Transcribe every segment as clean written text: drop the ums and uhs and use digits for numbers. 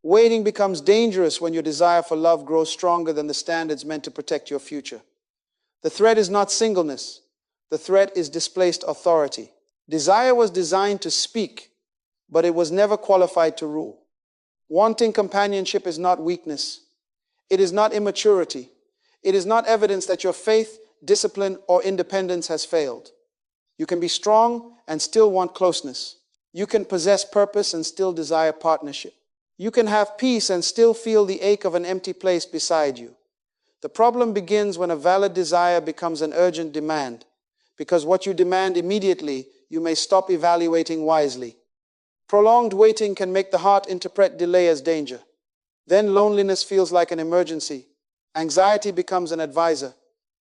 Waiting becomes dangerous when your desire for love grows stronger than the standards meant to protect your future. The threat is not singleness. The threat is displaced authority. Desire was designed to speak, but it was never qualified to rule. Wanting companionship is not weakness. It is not immaturity. It is not evidence that your faith, discipline, or independence has failed. You can be strong and still want closeness. You can possess purpose and still desire partnership. You can have peace and still feel the ache of an empty place beside you. The problem begins when a valid desire becomes an urgent demand, because what you demand immediately, you may stop evaluating wisely. Prolonged waiting can make the heart interpret delay as danger. Then loneliness feels like an emergency. Anxiety becomes an advisor,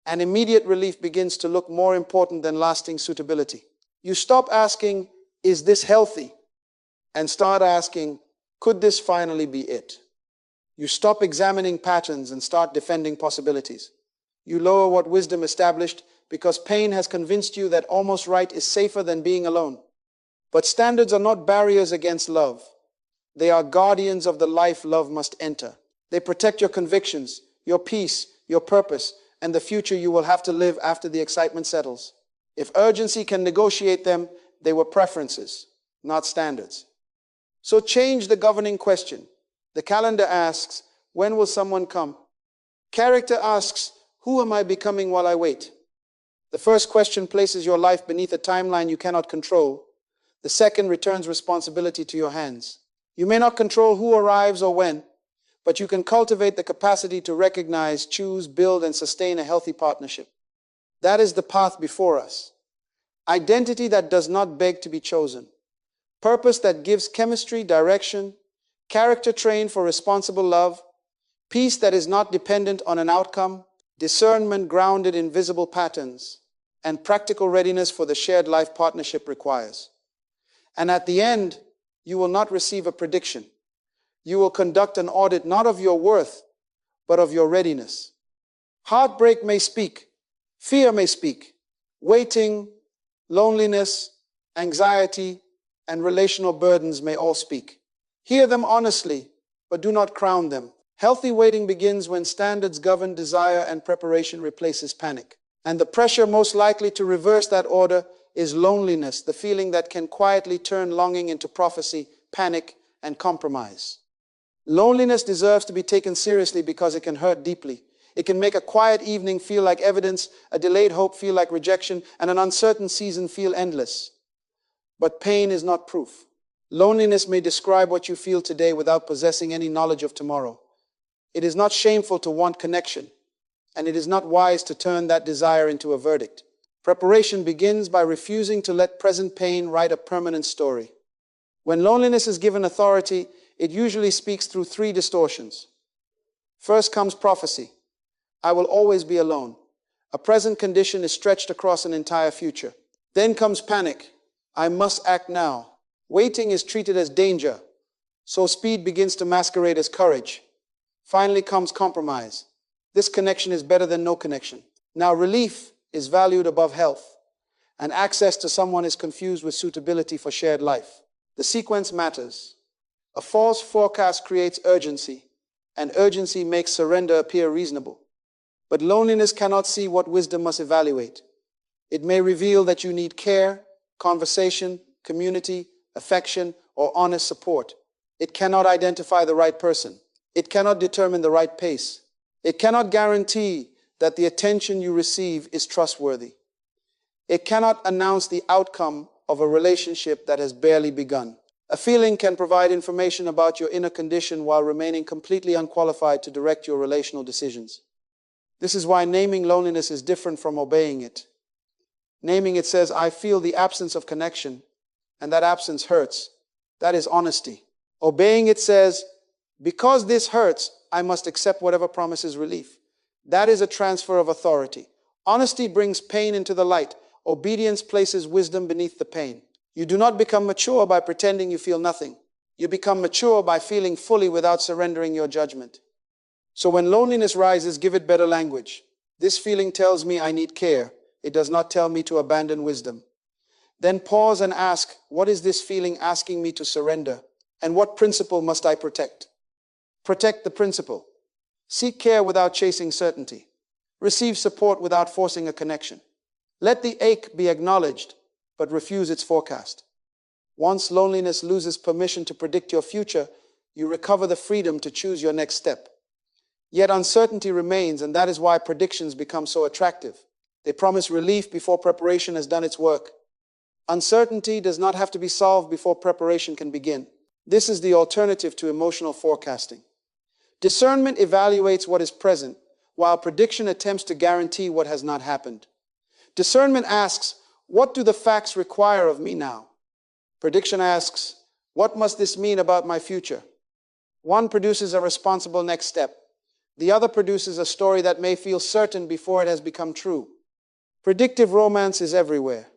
and immediate relief begins to look more important than lasting suitability. You stop asking, "Is this healthy?" and start asking, "Could this finally be it?" You stop examining patterns and start defending possibilities. You lower what wisdom established because pain has convinced you that almost right is safer than being alone. But standards are not barriers against love. They are guardians of the life love must enter. They protect your convictions, your peace, your purpose, and the future you will have to live after the excitement settles. If urgency can negotiate them, they were preferences, not standards. So change the governing question. The calendar asks, when will someone come? Character asks, who am I becoming while I wait? The first question places your life beneath a timeline you cannot control. The second returns responsibility to your hands. You may not control who arrives or when, but you can cultivate the capacity to recognize, choose, build, and sustain a healthy partnership. That is the path before us. Identity that does not beg to be chosen. Purpose that gives chemistry, direction, character trained for responsible love, peace that is not dependent on an outcome, discernment grounded in visible patterns, and practical readiness for the shared life partnership requires. And at the end, you will not receive a prediction. You will conduct an audit not of your worth, but of your readiness. Heartbreak may speak, fear may speak, waiting, loneliness, anxiety, and relational burdens may all speak. Hear them honestly, but do not crown them. Healthy waiting begins when standards govern desire and preparation replaces panic. And the pressure most likely to reverse that order is loneliness, the feeling that can quietly turn longing into prophecy, panic, and compromise. Loneliness deserves to be taken seriously because it can hurt deeply. It can make a quiet evening feel like evidence, a delayed hope feel like rejection, and an uncertain season feel endless. But pain is not proof. Loneliness may describe what you feel today without possessing any knowledge of tomorrow. It is not shameful to want connection, and it is not wise to turn that desire into a verdict. Preparation begins by refusing to let present pain write a permanent story. When loneliness is given authority, it usually speaks through three distortions. First comes prophecy. I will always be alone. A present condition is stretched across an entire future. Then comes panic. I must act now. Waiting is treated as danger, so speed begins to masquerade as courage. Finally comes compromise. This connection is better than no connection. Now relief is valued above health, and access to someone is confused with suitability for shared life. The sequence matters. A false forecast creates urgency, and urgency makes surrender appear reasonable. But loneliness cannot see what wisdom must evaluate. It may reveal that you need care, conversation, community, affection, or honest support. It cannot identify the right person. It cannot determine the right pace. It cannot guarantee that the attention you receive is trustworthy. It cannot announce the outcome of a relationship that has barely begun. A feeling can provide information about your inner condition while remaining completely unqualified to direct your relational decisions. This is why naming loneliness is different from obeying it. Naming it says, I feel the absence of connection, and that absence hurts. That is honesty. Obeying it says, because this hurts, I must accept whatever promises relief. That is a transfer of authority. Honesty brings pain into the light. Obedience places wisdom beneath the pain. You do not become mature by pretending you feel nothing. You become mature by feeling fully without surrendering your judgment. So when loneliness rises, give it better language. This feeling tells me I need care. It does not tell me to abandon wisdom. Then pause and ask, what is this feeling asking me to surrender? And what principle must I protect? Protect the principle. Seek care without chasing certainty. Receive support without forcing a connection. Let the ache be acknowledged, but refuse its forecast. Once loneliness loses permission to predict your future, you recover the freedom to choose your next step. Yet uncertainty remains, and that is why predictions become so attractive. They promise relief before preparation has done its work. Uncertainty does not have to be solved before preparation can begin. This is the alternative to emotional forecasting. Discernment evaluates what is present, while prediction attempts to guarantee what has not happened. Discernment asks, what do the facts require of me now? Prediction asks, what must this mean about my future? One produces a responsible next step. The other produces a story that may feel certain before it has become true. Predictive romance is everywhere.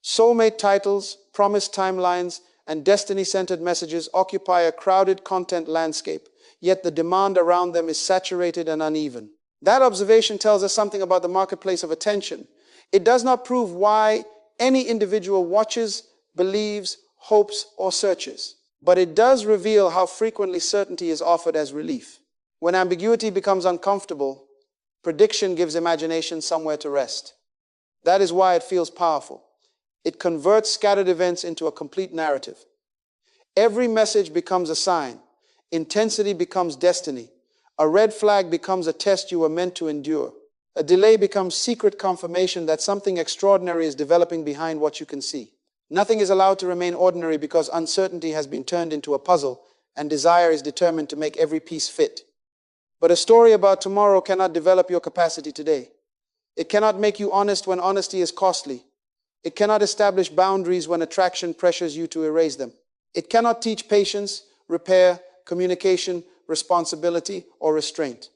Soulmate titles, promised timelines, and destiny-centered messages occupy a crowded content landscape, yet the demand around them is saturated and uneven. That observation tells us something about the marketplace of attention. It does not prove why any individual watches, believes, hopes, or searches, but it does reveal how frequently certainty is offered as relief. When ambiguity becomes uncomfortable, prediction gives imagination somewhere to rest. That is why it feels powerful. It converts scattered events into a complete narrative. Every message becomes a sign. Intensity becomes destiny. A red flag becomes a test you were meant to endure. A delay becomes secret confirmation that something extraordinary is developing behind what you can see. Nothing is allowed to remain ordinary because uncertainty has been turned into a puzzle and desire is determined to make every piece fit. But a story about tomorrow cannot develop your capacity today. It cannot make you honest when honesty is costly. It cannot establish boundaries when attraction pressures you to erase them. It cannot teach patience, repair, communication, responsibility, or restraint.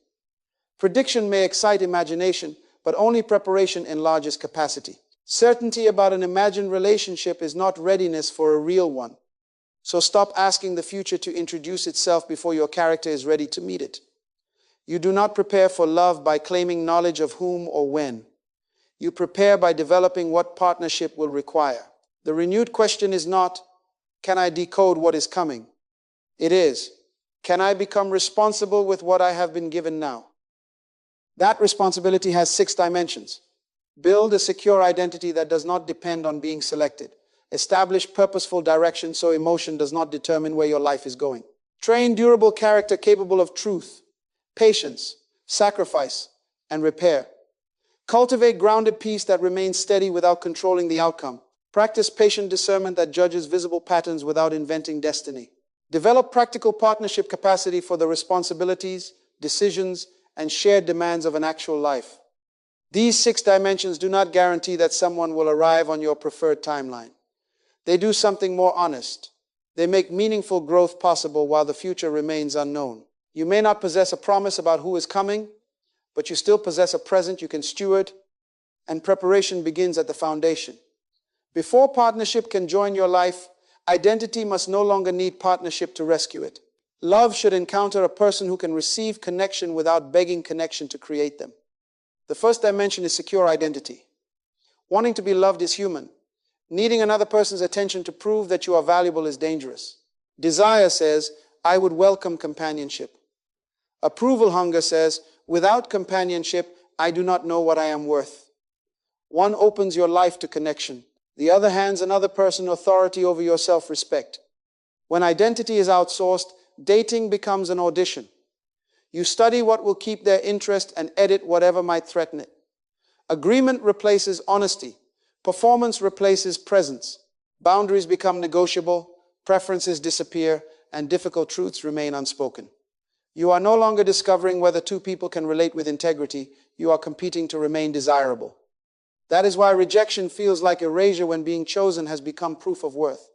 Prediction may excite imagination, but only preparation enlarges capacity. Certainty about an imagined relationship is not readiness for a real one. So stop asking the future to introduce itself before your character is ready to meet it. You do not prepare for love by claiming knowledge of whom or when. You prepare by developing what partnership will require. The renewed question is not, can I decode what is coming? It is, can I become responsible with what I have been given now? That responsibility has 6 dimensions. Build a secure identity that does not depend on being selected. Establish purposeful direction so emotion does not determine where your life is going. Train durable character capable of truth, patience, sacrifice, and repair. Cultivate grounded peace that remains steady without controlling the outcome. Practice patient discernment that judges visible patterns without inventing destiny. Develop practical partnership capacity for the responsibilities, decisions, and shared demands of an actual life. These 6 dimensions do not guarantee that someone will arrive on your preferred timeline. They do something more honest. They make meaningful growth possible while the future remains unknown. You may not possess a promise about who is coming, but you still possess a present you can steward, and preparation begins at the foundation. Before partnership can join your life, identity must no longer need partnership to rescue it. Love should encounter a person who can receive connection without begging connection to create them. The first dimension is secure identity. Wanting to be loved is human. Needing another person's attention to prove that you are valuable is dangerous. Desire says, I would welcome companionship. Approval hunger says, without companionship, I do not know what I am worth. One opens your life to connection. The other hands another person authority over your self-respect. When identity is outsourced, dating becomes an audition. You study what will keep their interest and edit whatever might threaten it. Agreement replaces honesty. Performance replaces presence. Boundaries become negotiable, preferences disappear, and difficult truths remain unspoken. You are no longer discovering whether 2 people can relate with integrity. You are competing to remain desirable. That is why rejection feels like erasure when being chosen has become proof of worth.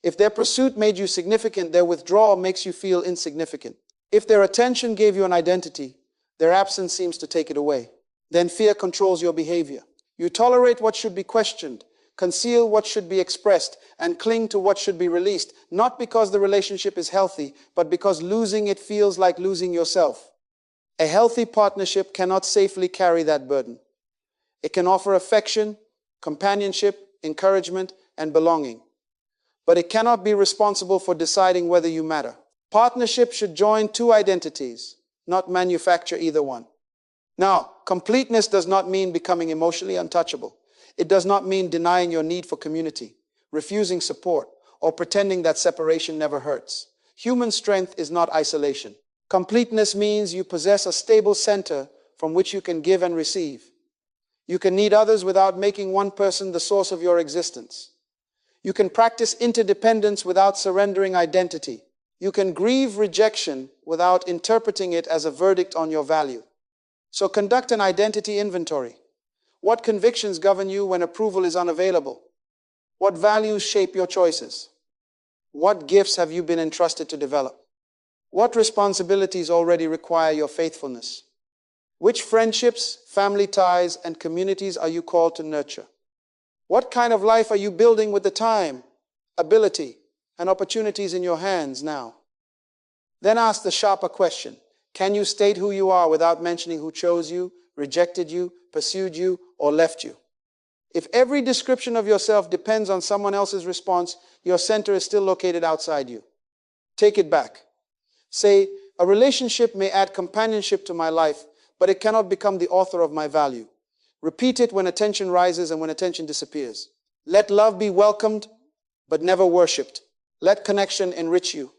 If their pursuit made you significant, their withdrawal makes you feel insignificant. If their attention gave you an identity, their absence seems to take it away. Then fear controls your behavior. You tolerate what should be questioned, conceal what should be expressed, and cling to what should be released, not because the relationship is healthy, but because losing it feels like losing yourself. A healthy partnership cannot safely carry that burden. It can offer affection, companionship, encouragement, and belonging. But it cannot be responsible for deciding whether you matter. Partnership should join two identities, not manufacture either one. Now, completeness does not mean becoming emotionally untouchable. It does not mean denying your need for community, refusing support, or pretending that separation never hurts. Human strength is not isolation. Completeness means you possess a stable center from which you can give and receive. You can need others without making one person the source of your existence. You can practice interdependence without surrendering identity. You can grieve rejection without interpreting it as a verdict on your value. So conduct an identity inventory. What convictions govern you when approval is unavailable? What values shape your choices? What gifts have you been entrusted to develop? What responsibilities already require your faithfulness? Which friendships, family ties, and communities are you called to nurture? What kind of life are you building with the time, ability, and opportunities in your hands now? Then ask the sharper question. Can you state who you are without mentioning who chose you, rejected you, pursued you, or left you? If every description of yourself depends on someone else's response, your center is still located outside you. Take it back. Say, a relationship may add companionship to my life, but it cannot become the author of my value. Repeat it when attention rises and when attention disappears. Let love be welcomed, but never worshipped. Let connection enrich you,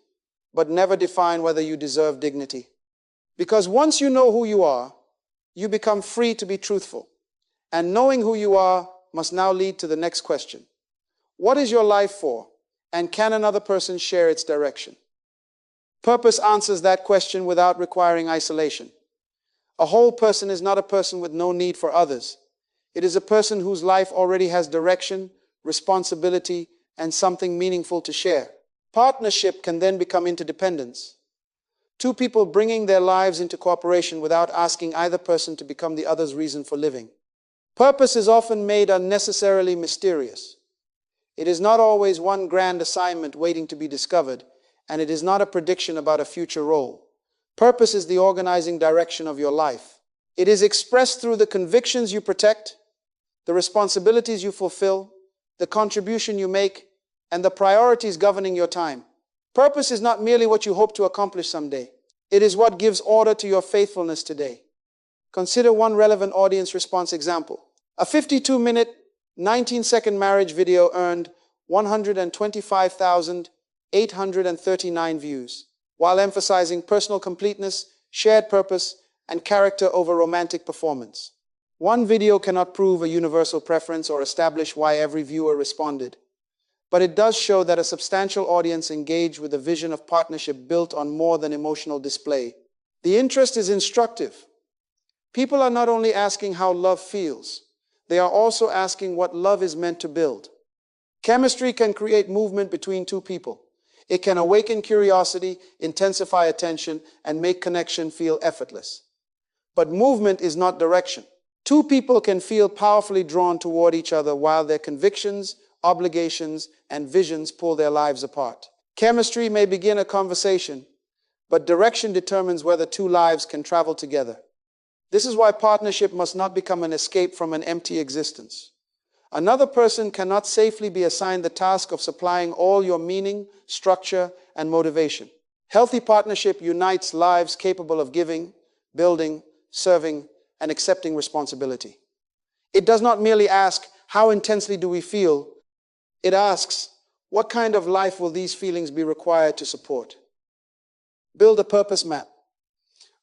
but never define whether you deserve dignity. Because once you know who you are, you become free to be truthful. And knowing who you are must now lead to the next question. What is your life for? And can another person share its direction? Purpose answers that question without requiring isolation. A whole person is not a person with no need for others. It is a person whose life already has direction, responsibility, and something meaningful to share. Partnership can then become interdependence. Two people bringing their lives into cooperation without asking either person to become the other's reason for living. Purpose is often made unnecessarily mysterious. It is not always one grand assignment waiting to be discovered, and it is not a prediction about a future role. Purpose is the organizing direction of your life. It is expressed through the convictions you protect, the responsibilities you fulfill, the contribution you make, and the priorities governing your time. Purpose is not merely what you hope to accomplish someday. It is what gives order to your faithfulness today. Consider one relevant audience response example. A 52-minute, 19-second marriage video earned 125,839 views, while emphasizing personal completeness, shared purpose, and character over romantic performance. One video cannot prove a universal preference or establish why every viewer responded, but it does show that a substantial audience engaged with a vision of partnership built on more than emotional display. The interest is instructive. People are not only asking how love feels, they are also asking what love is meant to build. Chemistry can create movement between two people. It can awaken curiosity, intensify attention, and make connection feel effortless. But movement is not direction. Two people can feel powerfully drawn toward each other while their convictions, obligations, and visions pull their lives apart. Chemistry may begin a conversation, but direction determines whether two lives can travel together. This is why partnership must not become an escape from an empty existence. Another person cannot safely be assigned the task of supplying all your meaning, structure, and motivation. Healthy partnership unites lives capable of giving, building, serving, and accepting responsibility. It does not merely ask, how intensely do we feel? It asks, what kind of life will these feelings be required to support? Build a purpose map.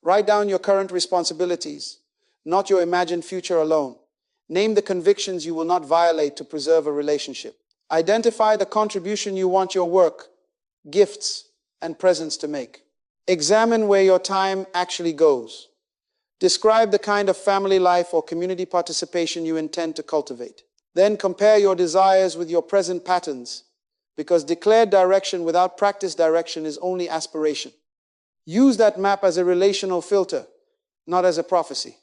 Write down your current responsibilities, not your imagined future alone. Name the convictions you will not violate to preserve a relationship. Identify the contribution you want your work, gifts, and presence to make. Examine where your time actually goes. Describe the kind of family life or community participation you intend to cultivate. Then compare your desires with your present patterns, because declared direction without practiced direction is only aspiration. Use that map as a relational filter, not as a prophecy.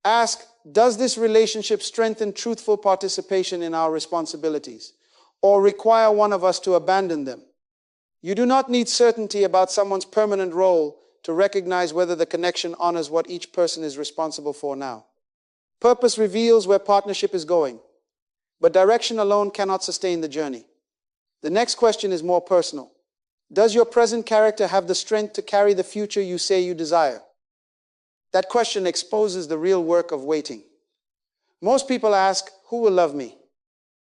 Ask, does this relationship strengthen truthful participation in our responsibilities, or require one of us to abandon them? You do not need certainty about someone's permanent role to recognize whether the connection honors what each person is responsible for now. Purpose reveals where partnership is going, but direction alone cannot sustain the journey. The next question is more personal. Does your present character have the strength to carry the future you say you desire? That question exposes the real work of waiting. Most people ask, who will love me?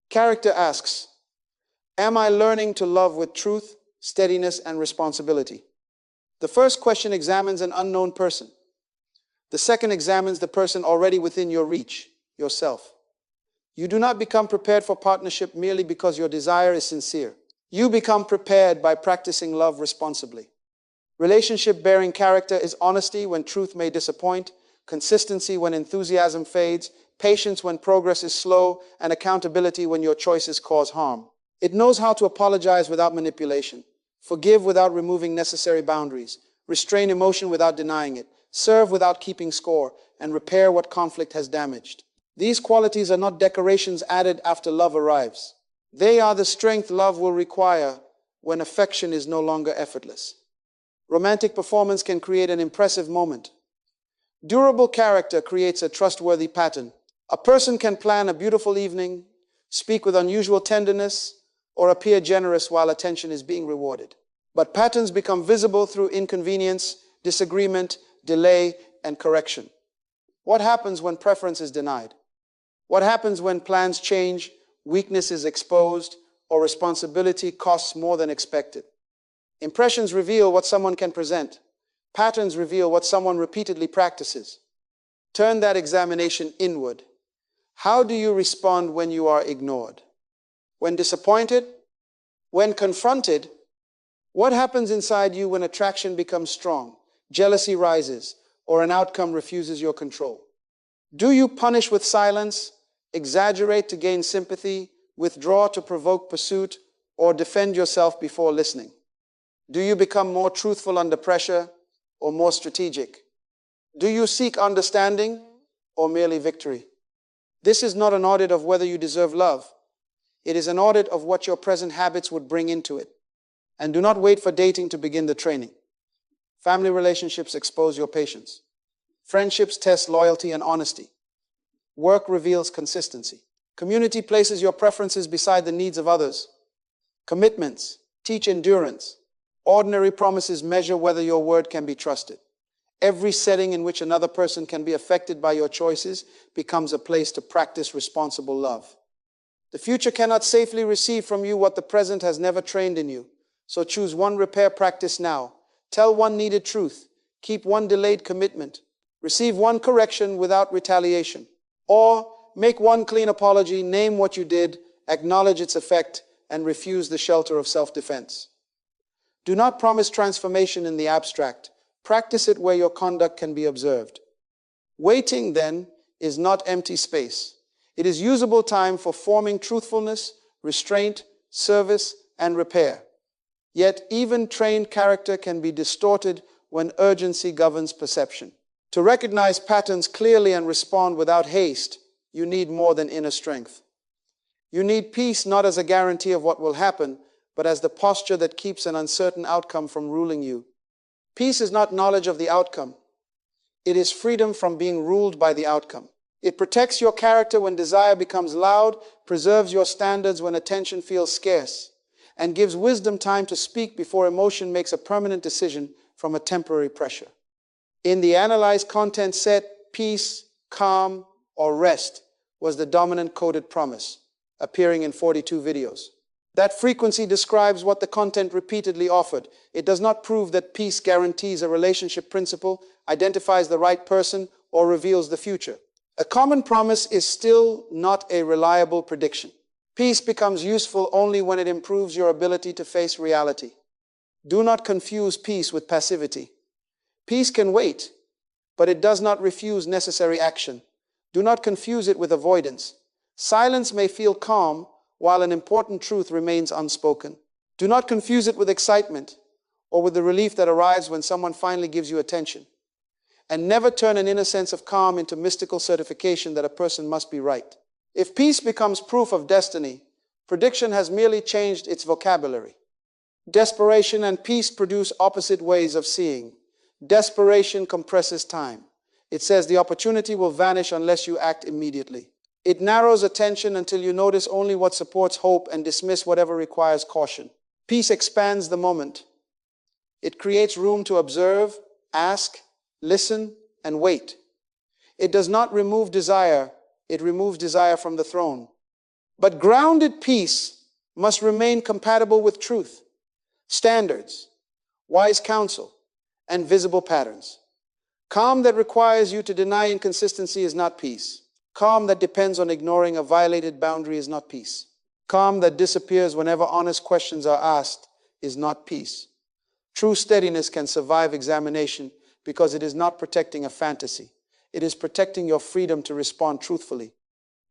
Character asks, am I learning to love with truth, steadiness, and responsibility? The first question examines an unknown person. The second examines the person already within your reach, yourself. You do not become prepared for partnership merely because your desire is sincere. You become prepared by practicing love responsibly. Relationship-bearing character is honesty when truth may disappoint, consistency when enthusiasm fades, patience when progress is slow, and accountability when your choices cause harm. It knows how to apologize without manipulation, forgive without removing necessary boundaries, restrain emotion without denying it, serve without keeping score, and repair what conflict has damaged. These qualities are not decorations added after love arrives. They are the strength love will require when affection is no longer effortless. Romantic performance can create an impressive moment. Durable character creates a trustworthy pattern. A person can plan a beautiful evening, speak with unusual tenderness, or appear generous while attention is being rewarded. But patterns become visible through inconvenience, disagreement, delay, and correction. What happens when preference is denied? What happens when plans change, weakness is exposed, or responsibility costs more than expected? Impressions reveal what someone can present. Patterns reveal what someone repeatedly practices. Turn that examination inward. How do you respond when you are ignored? When disappointed? When confronted? What happens inside you when attraction becomes strong, jealousy rises, or an outcome refuses your control? Do you punish with silence, exaggerate to gain sympathy, withdraw to provoke pursuit, or defend yourself before listening? Do you become more truthful under pressure or more strategic? Do you seek understanding or merely victory? This is not an audit of whether you deserve love. It is an audit of what your present habits would bring into it. And do not wait for dating to begin the training. Family relationships expose your patience. Friendships test loyalty and honesty. Work reveals consistency. Community places your preferences beside the needs of others. Commitments teach endurance. Ordinary promises measure whether your word can be trusted. Every setting in which another person can be affected by your choices becomes a place to practice responsible love. The future cannot safely receive from you what the present has never trained in you. So choose one repair practice now. Tell one needed truth. Keep one delayed commitment. Receive one correction without retaliation. Or make one clean apology, name what you did, acknowledge its effect, and refuse the shelter of self-defense. Do not promise transformation in the abstract. Practice it where your conduct can be observed. Waiting, then, is not empty space. It is usable time for forming truthfulness, restraint, service, and repair. Yet even trained character can be distorted when urgency governs perception. To recognize patterns clearly and respond without haste, you need more than inner strength. You need peace not as a guarantee of what will happen, but as the posture that keeps an uncertain outcome from ruling you. Peace is not knowledge of the outcome. It is freedom from being ruled by the outcome. It protects your character when desire becomes loud, preserves your standards when attention feels scarce, and gives wisdom time to speak before emotion makes a permanent decision from a temporary pressure. In the analyzed content set, peace, calm, or rest was the dominant coded promise, appearing in 42 videos. That frequency describes what the content repeatedly offered. It does not prove that peace guarantees a relationship principle, identifies the right person, or reveals the future. A common promise is still not a reliable prediction. Peace becomes useful only when it improves your ability to face reality. Do not confuse peace with passivity. Peace can wait, but it does not refuse necessary action. Do not confuse it with avoidance. Silence may feel calm, while an important truth remains unspoken. Do not confuse it with excitement or with the relief that arrives when someone finally gives you attention. And never turn an inner sense of calm into mystical certification that a person must be right. If peace becomes proof of destiny, prediction has merely changed its vocabulary. Desperation and peace produce opposite ways of seeing. Desperation compresses time. It says the opportunity will vanish unless you act immediately. It narrows attention until you notice only what supports hope and dismiss whatever requires caution. Peace expands the moment. It creates room to observe, ask, listen, and wait. It does not remove desire, it removes desire from the throne. But grounded peace must remain compatible with truth, standards, wise counsel, and visible patterns. Calm that requires you to deny inconsistency is not peace. Calm that depends on ignoring a violated boundary is not peace. Calm that disappears whenever honest questions are asked is not peace. True steadiness can survive examination because it is not protecting a fantasy. It is protecting your freedom to respond truthfully.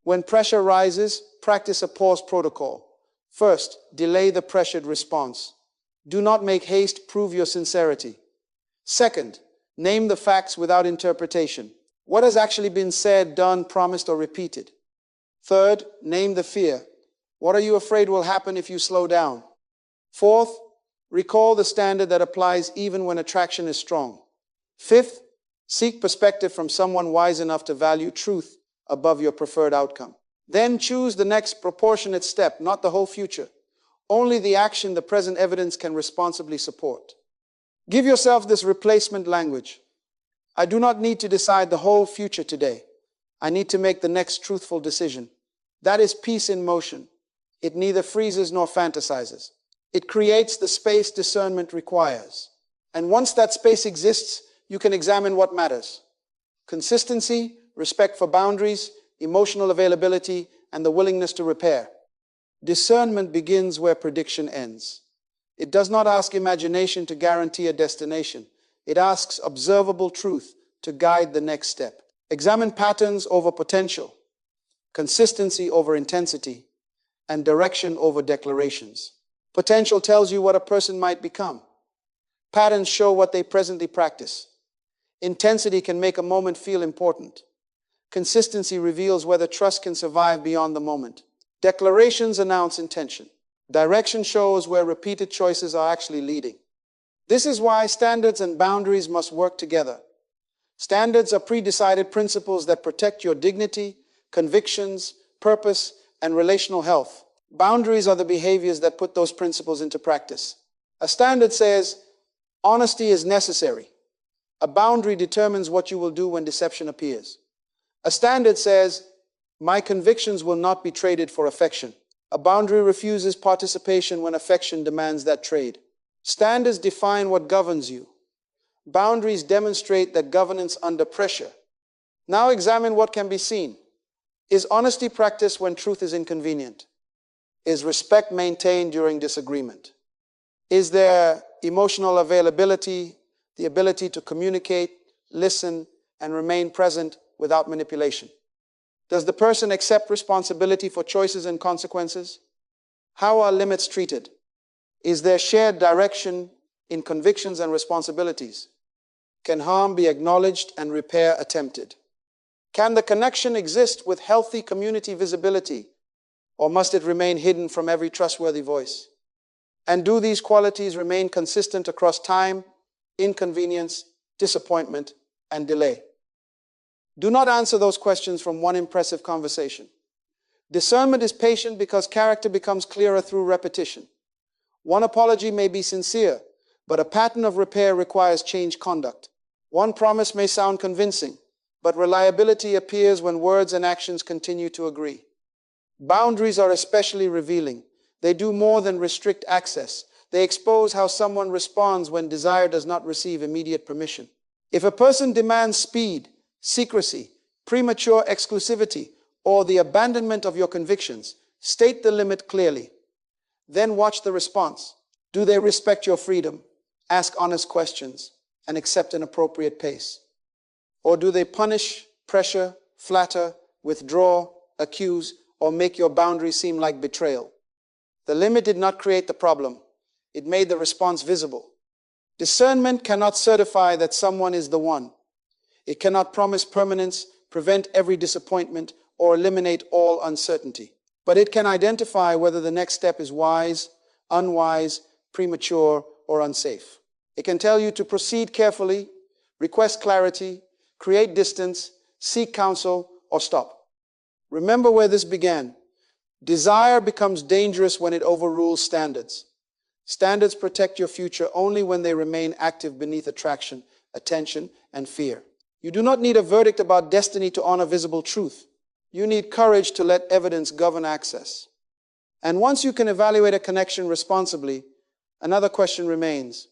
When pressure rises, practice a pause protocol. First, delay the pressured response. Do not make haste, prove your sincerity. Second, name the facts without interpretation. What has actually been said, done, promised, or repeated? Third, name the fear. What are you afraid will happen if you slow down? Fourth, recall the standard that applies even when attraction is strong. Fifth, seek perspective from someone wise enough to value truth above your preferred outcome. Then choose the next proportionate step, not the whole future. Only the action the present evidence can responsibly support. Give yourself this replacement language. I do not need to decide the whole future today. I need to make the next truthful decision. That is peace in motion. It neither freezes nor fantasizes. It creates the space discernment requires. And once that space exists, you can examine what matters. Consistency, respect for boundaries, emotional availability, and the willingness to repair. Discernment begins where prediction ends. It does not ask imagination to guarantee a destination. It asks observable truth to guide the next step. Examine patterns over potential, consistency over intensity, and direction over declarations. Potential tells you what a person might become. Patterns show what they presently practice. Intensity can make a moment feel important. Consistency reveals whether trust can survive beyond the moment. Declarations announce intention. Direction shows where repeated choices are actually leading. This is why standards and boundaries must work together. Standards are pre-decided principles that protect your dignity, convictions, purpose, and relational health. Boundaries are the behaviors that put those principles into practice. A standard says, honesty is necessary. A boundary determines what you will do when deception appears. A standard says, my convictions will not be traded for affection. A boundary refuses participation when affection demands that trade. Standards define what governs you. Boundaries demonstrate that governance under pressure. Now examine what can be seen. Is honesty practiced when truth is inconvenient? Is respect maintained during disagreement? Is there emotional availability, the ability to communicate, listen, and remain present without manipulation? Does the person accept responsibility for choices and consequences? How are limits treated? Is there shared direction in convictions and responsibilities? Can harm be acknowledged and repair attempted? Can the connection exist with healthy community visibility, or must it remain hidden from every trustworthy voice? And do these qualities remain consistent across time, inconvenience, disappointment, and delay? Do not answer those questions from one impressive conversation. Discernment is patient because character becomes clearer through repetition. One apology may be sincere, but a pattern of repair requires changed conduct. One promise may sound convincing, but reliability appears when words and actions continue to agree. Boundaries are especially revealing. They do more than restrict access. They expose how someone responds when desire does not receive immediate permission. If a person demands speed, secrecy, premature exclusivity, or the abandonment of your convictions, state the limit clearly. Then watch the response. Do they respect your freedom, ask honest questions, and accept an appropriate pace? Or do they punish, pressure, flatter, withdraw, accuse, or make your boundaries seem like betrayal? The limit did not create the problem. It made the response visible. Discernment cannot certify that someone is the one. It cannot promise permanence, prevent every disappointment, or eliminate all uncertainty. But it can identify whether the next step is wise, unwise, premature, or unsafe. It can tell you to proceed carefully, request clarity, create distance, seek counsel, or stop. Remember where this began. Desire becomes dangerous when it overrules standards. Standards protect your future only when they remain active beneath attraction, attention, and fear. You do not need a verdict about destiny to honor visible truth. You need courage to let evidence govern access. And once you can evaluate a connection responsibly, another question remains.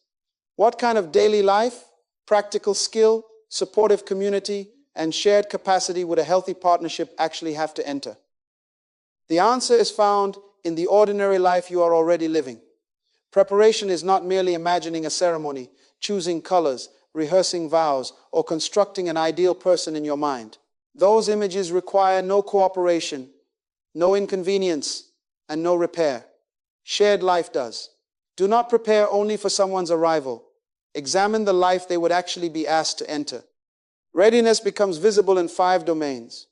What kind of daily life, practical skill, supportive community, and shared capacity would a healthy partnership actually have to enter? The answer is found in the ordinary life you are already living. Preparation is not merely imagining a ceremony, choosing colors, rehearsing vows, or constructing an ideal person in your mind. Those images require no cooperation, no inconvenience, and no repair. Shared life does. Do not prepare only for someone's arrival. Examine the life they would actually be asked to enter. Readiness becomes visible in 5 domains.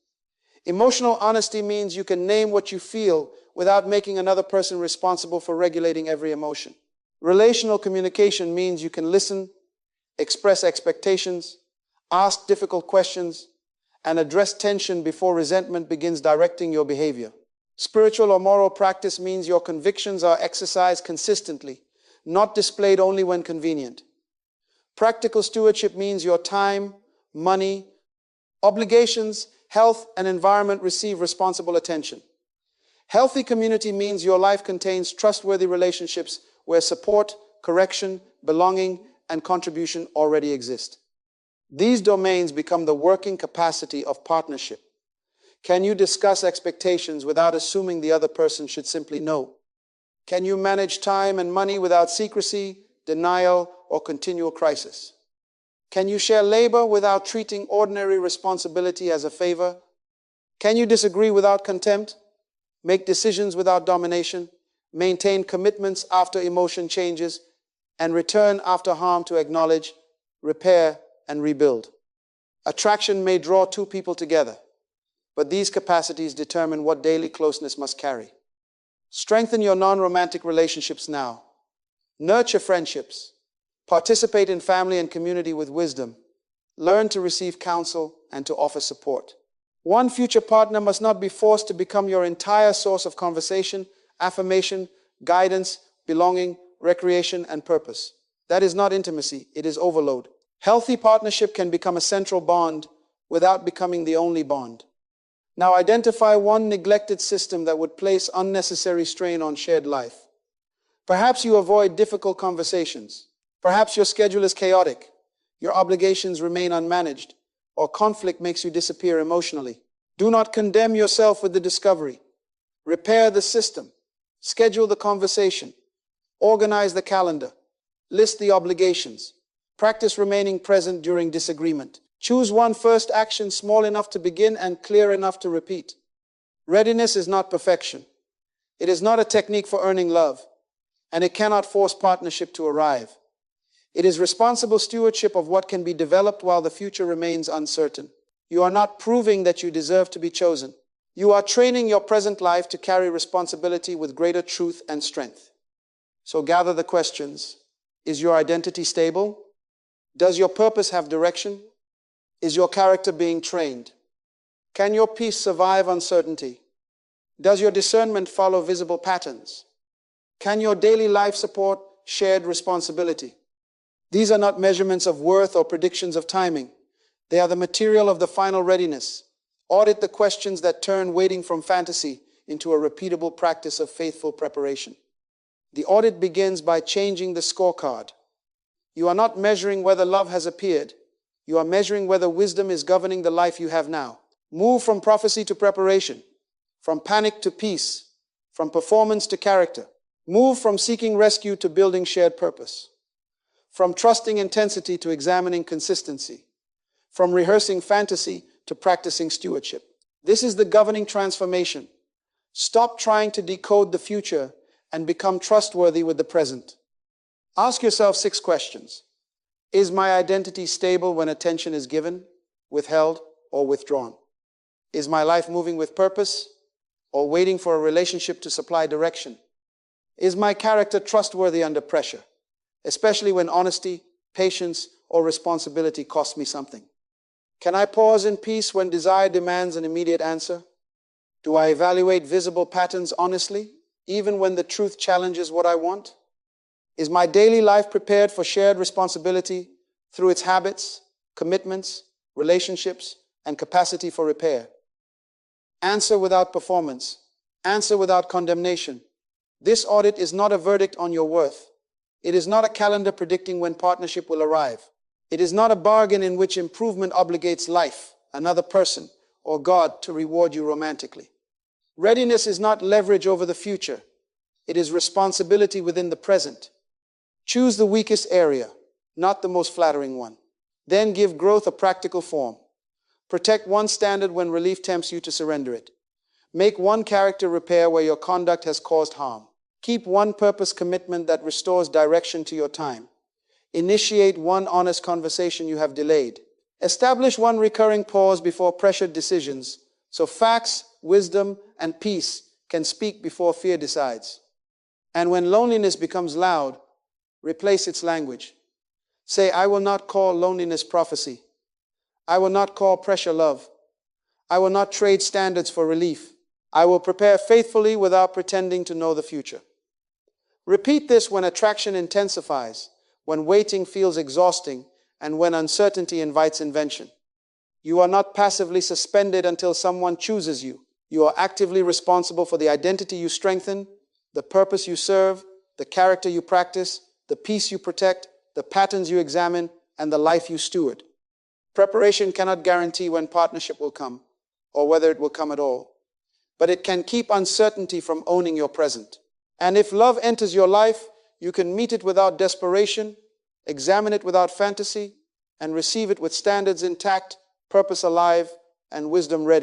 Emotional honesty means you can name what you feel without making another person responsible for regulating every emotion. Relational communication means you can listen, express expectations, ask difficult questions, and address tension before resentment begins directing your behavior. Spiritual or moral practice means your convictions are exercised consistently, not displayed only when convenient. Practical stewardship means your time, money, obligations, health, and environment receive responsible attention. Healthy community means your life contains trustworthy relationships where support, correction, belonging, and contribution already exist. These domains become the working capacity of partnership. Can you discuss expectations without assuming the other person should simply know? Can you manage time and money without secrecy, denial, or continual crisis? Can you share labor without treating ordinary responsibility as a favor? Can you disagree without contempt? Make decisions without domination? Maintain commitments after emotion changes? And return after harm to acknowledge, repair, and rebuild? Attraction may draw 2 people together, but these capacities determine what daily closeness must carry. Strengthen your non-romantic relationships now. Nurture friendships. Participate in family and community with wisdom. Learn to receive counsel and to offer support. One future partner must not be forced to become your entire source of conversation, affirmation, guidance, belonging, recreation, and purpose. That is not intimacy, it is overload. Healthy partnership can become a central bond without becoming the only bond. Now identify one neglected system that would place unnecessary strain on shared life. Perhaps you avoid difficult conversations. Perhaps your schedule is chaotic, your obligations remain unmanaged, or conflict makes you disappear emotionally. Do not condemn yourself with the discovery. Repair the system. Schedule the conversation. Organize the calendar. List the obligations. Practice remaining present during disagreement. Choose one first action small enough to begin and clear enough to repeat. Readiness is not perfection. It is not a technique for earning love, and it cannot force partnership to arrive. It is responsible stewardship of what can be developed while the future remains uncertain. You are not proving that you deserve to be chosen. You are training your present life to carry responsibility with greater truth and strength. So gather the questions. Is your identity stable? Does your purpose have direction? Is your character being trained? Can your peace survive uncertainty? Does your discernment follow visible patterns? Can your daily life support shared responsibility? These are not measurements of worth or predictions of timing. They are the material of the final readiness. Audit the questions that turn waiting from fantasy into a repeatable practice of faithful preparation. The audit begins by changing the scorecard. You are not measuring whether love has appeared. You are measuring whether wisdom is governing the life you have now. Move from prophecy to preparation, from panic to peace, from performance to character. Move from seeking rescue to building shared purpose, from trusting intensity to examining consistency, from rehearsing fantasy to practicing stewardship. This is the governing transformation. Stop trying to decode the future and become trustworthy with the present. Ask yourself 6 questions. Is my identity stable when attention is given, withheld, or withdrawn? Is my life moving with purpose or waiting for a relationship to supply direction? Is my character trustworthy under pressure, especially when honesty, patience, or responsibility cost me something? Can I pause in peace when desire demands an immediate answer? Do I evaluate visible patterns honestly, even when the truth challenges what I want? Is my daily life prepared for shared responsibility through its habits, commitments, relationships, and capacity for repair? Answer without performance. Answer without condemnation. This audit is not a verdict on your worth. It is not a calendar predicting when partnership will arrive. It is not a bargain in which improvement obligates life, another person, or God to reward you romantically. Readiness is not leverage over the future. It is responsibility within the present. Choose the weakest area, not the most flattering one. Then give growth a practical form. Protect one standard when relief tempts you to surrender it. Make one character repair where your conduct has caused harm. Keep one purpose commitment that restores direction to your time. Initiate one honest conversation you have delayed. Establish one recurring pause before pressured decisions, so facts, wisdom, and peace can speak before fear decides. And when loneliness becomes loud, replace its language. Say, I will not call loneliness prophecy. I will not call pressure love. I will not trade standards for relief. I will prepare faithfully without pretending to know the future. Repeat this when attraction intensifies, when waiting feels exhausting, and when uncertainty invites invention. You are not passively suspended until someone chooses you. You are actively responsible for the identity you strengthen, the purpose you serve, the character you practice, the peace you protect, the patterns you examine, and the life you steward. Preparation cannot guarantee when partnership will come, or whether it will come at all. But it can keep uncertainty from owning your present. And if love enters your life, you can meet it without desperation, examine it without fantasy, and receive it with standards intact, purpose alive, and wisdom ready.